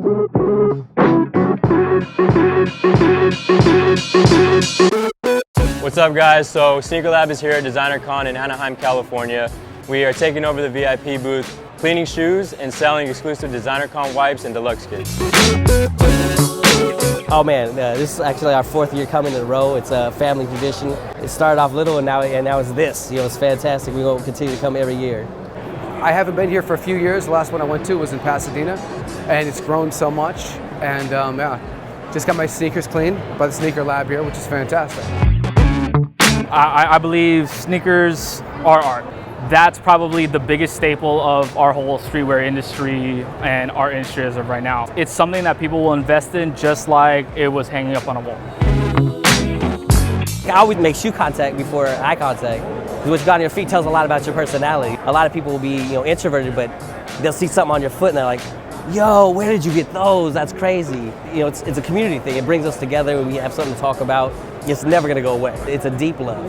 What's up, guys? So Sneaker Lab is here at DesignerCon in Anaheim, California. We are taking over the VIP booth, cleaning shoes and selling exclusive DesignerCon wipes and deluxe kits. Oh man, this is actually our 4th year coming in a row. It's a family tradition. It started off little and now it's this. You know, it's fantastic. We're going to continue to come every year. I haven't been here for a few years. The last one I went to was in Pasadena, and it's grown so much. And yeah, just got my sneakers cleaned by the Sneaker Lab here, which is fantastic. I believe sneakers are art. That's probably the biggest staple of our whole streetwear industry and our industry as of right now. It's something that people will invest in just like it was hanging up on a wall. I always make shoe contact before eye contact. Because what you got on your feet tells a lot about your personality. A lot of people will be, introverted, but they'll see something on your foot and they're like, yo, where did you get those? That's crazy. It's a community thing. It brings us together. We have something to talk about. It's never gonna go away. It's a deep love.